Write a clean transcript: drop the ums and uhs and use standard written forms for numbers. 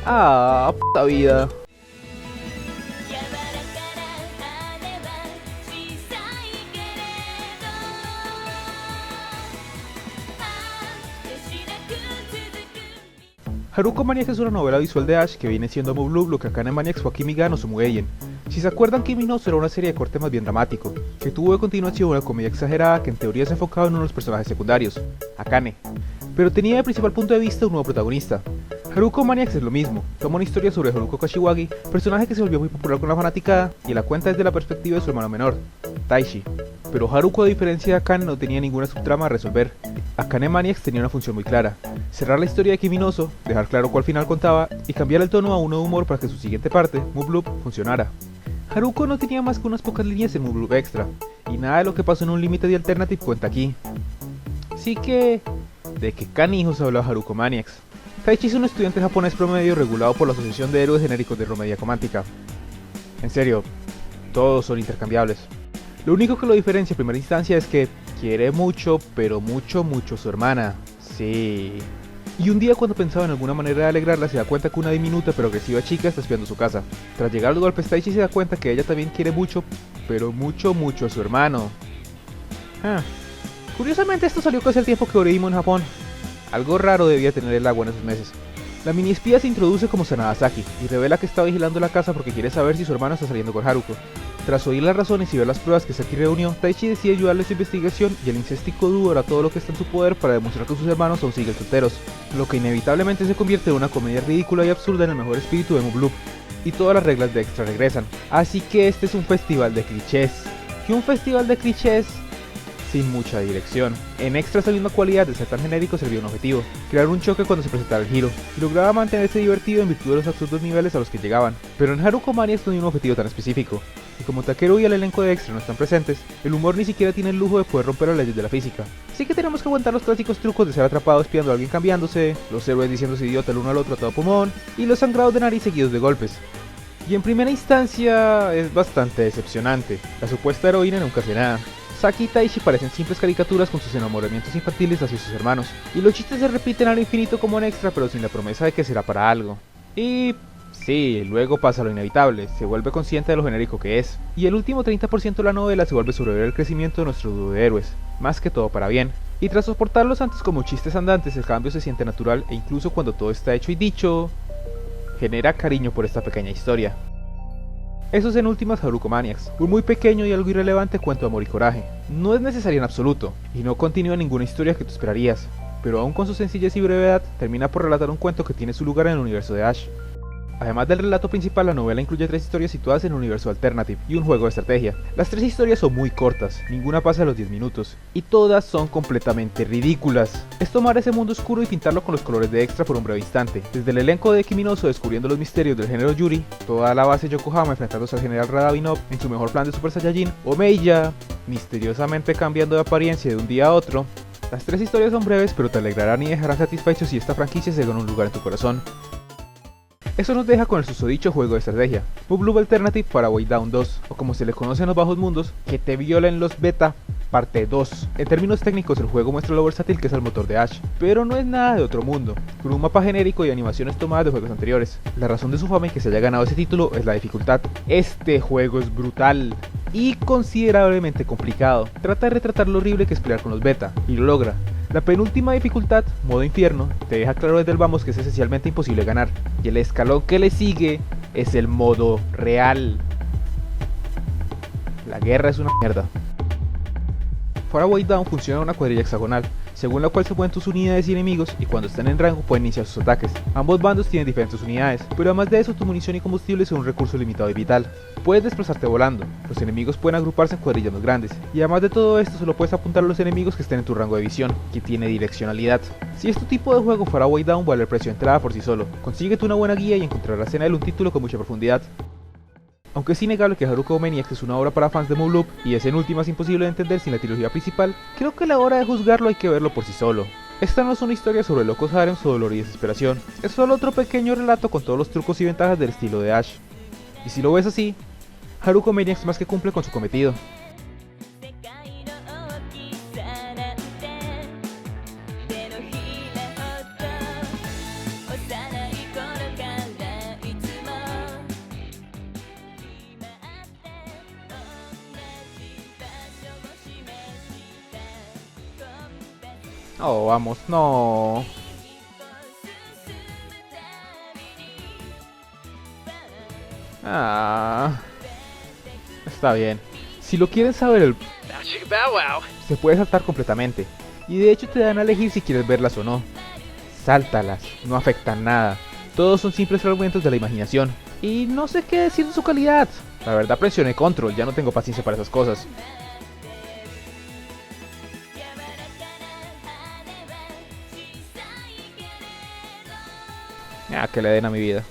Ah, puta vida. Haruko Maniacs es una novela visual de Ash que viene siendo Move Loop lo que Akane Maniacs fue Kimi ga no Sumugeien. Si se acuerdan, Kimi no era una serie de corte más bien dramático, que tuvo de continuación una comedia exagerada que en teoría se enfocaba en uno de los personajes secundarios, Akane, pero tenía de principal punto de vista un nuevo protagonista. Haruko Maniacs es lo mismo, toma una historia sobre Haruko Kashiwagi, personaje que se volvió muy popular con la fanaticada y la cuenta desde la perspectiva de su hermano menor, Taishi. Pero Haruko, a diferencia de Akane, no tenía ninguna subtrama a resolver. Akane Maniacs tenía una función muy clara: cerrar la historia de Kimi no Uso, dejar claro cuál final contaba y cambiar el tono a uno de humor para que su siguiente parte, Move Loop, funcionara. Haruko no tenía más que unas pocas líneas en Move Loop Extra, y nada de lo que pasó en un Limited y Alternative cuenta aquí. Así que... ¿de qué canijos habla Haruko Maniacs? Taichi es un estudiante japonés promedio regulado por la Asociación de Héroes Genéricos de Romedia Comántica. En serio, todos son intercambiables. Lo único que lo diferencia en primera instancia es que quiere mucho, pero mucho a su hermana. Sí. Y un día, cuando pensaba en alguna manera de alegrarla, se da cuenta que una diminuta pero agresiva chica está espiando su casa. Tras llegar a los golpes, Taichi se da cuenta que ella también quiere mucho, pero mucho a su hermano. Curiosamente, esto salió casi al tiempo que Oreimo en Japón. Algo raro debía tener el agua en esos meses. La mini espía se introduce como Sanadasaki y revela que está vigilando la casa porque quiere saber si su hermano está saliendo con Haruko. Tras oír las razones y ver las pruebas que Saki reunió, Taichi decide ayudarle a su investigación y el incéstico dúo hará todo lo que está en su poder para demostrar que sus hermanos aún siguen solteros, lo que inevitablemente se convierte en una comedia ridícula y absurda en el mejor espíritu de Move Loop, y todas las reglas de Extra regresan. Así que este es un festival de clichés, y un festival de clichés sin mucha dirección. En Extras, la misma cualidad de ser tan genérico servía un objetivo: crear un choque cuando se presentara el giro, y lograba mantenerse divertido en virtud de los absurdos niveles a los que llegaban. Pero en Haruko Maniacs no hay un objetivo tan específico, y como Takeru y el elenco de Extra no están presentes, el humor ni siquiera tiene el lujo de poder romper las leyes de la física. Así que tenemos que aguantar los clásicos trucos de ser atrapado espiando a alguien cambiándose, los héroes diciéndose idiota el uno al otro a todo pulmón, y los sangrados de nariz seguidos de golpes. Y en primera instancia es bastante decepcionante. La supuesta heroína nunca hace nada. Saki y Taichi parecen simples caricaturas con sus enamoramientos infantiles hacia sus hermanos, y los chistes se repiten a lo infinito como en Extra, pero sin la promesa de que será para algo. Y sí, luego pasa lo inevitable: se vuelve consciente de lo genérico que es, y el último 30% de la novela se vuelve sobre ver el crecimiento de nuestro dúo de héroes, más que todo para bien. Y tras soportarlos antes como chistes andantes, el cambio se siente natural, e incluso cuando todo está hecho y dicho, genera cariño por esta pequeña historia. Eso es en últimas Haruko Maniacs, un muy pequeño y algo irrelevante cuento de amor y coraje. No es necesario en absoluto, y no continúa ninguna historia que tú esperarías, pero aún con su sencillez y brevedad, termina por relatar un cuento que tiene su lugar en el universo de Ash. Además del relato principal, la novela incluye 3 historias situadas en el universo Alternative y un juego de estrategia. Las 3 historias son muy cortas, ninguna pasa de los 10 minutos, y todas son completamente ridículas. Es tomar ese mundo oscuro y pintarlo con los colores de Extra por un breve instante, desde el elenco de Kimi no Uso descubriendo los misterios del género Yuri, toda la base Yokohama enfrentándose al general Radavinov en su mejor plan de Super Saiyajin, o Meiya misteriosamente cambiando de apariencia de un día a otro. Las 3 historias son breves, pero te alegrarán y dejarán satisfecho si esta franquicia se gana un lugar en tu corazón. Eso nos deja con el susodicho juego de estrategia, Move Loop Alternative para Way Down 2, o como se le conoce en los bajos mundos, que te violen los beta, parte 2. En términos técnicos, el juego muestra lo versátil que es el motor de Ash, pero no es nada de otro mundo, con un mapa genérico y animaciones tomadas de juegos anteriores. La razón de su fama y que se haya ganado ese título es la dificultad. Este juego es brutal y considerablemente complicado. Trata de retratar lo horrible que es pelear con los beta, y lo logra. La penúltima dificultad, modo infierno, te deja claro desde el vamos que es esencialmente imposible ganar, y el escalón que le sigue es el modo real. La guerra es una mierda. Far Away Down funciona en una cuadrilla hexagonal, según la cual se mueven tus unidades y enemigos, y cuando están en rango pueden iniciar sus ataques. Ambos bandos tienen diferentes unidades, pero además de eso tu munición y combustible son un recurso limitado y vital. Puedes desplazarte volando, los enemigos pueden agruparse en cuadrillas más grandes, y además de todo esto solo puedes apuntar a los enemigos que estén en tu rango de visión, que tiene direccionalidad. Si es tu tipo de juego, Far Away Down vale el precio de entrada por sí solo. Consíguete una buena guía y encontrarás en él un título con mucha profundidad. Aunque es innegable que Haruko Maniacs es una obra para fans de Move Loop y es en últimas imposible de entender sin la trilogía principal, creo que a la hora de juzgarlo hay que verlo por sí solo. Esta no es una historia sobre locos harems o dolor y desesperación, es solo otro pequeño relato con todos los trucos y ventajas del estilo de Ash. Y si lo ves así, Haruko Maniacs más que cumple con su cometido. Oh, vamos, no. Ah, está bien. Si lo quieren saber, se puede saltar completamente. Y de hecho te dan a elegir si quieres verlas o no. Sáltalas, no afectan nada. Todos son simples fragmentos de la imaginación. Y no sé qué decir de su calidad. La verdad presioné control, ya no tengo paciencia para esas cosas. Ah, que le den a mi vida.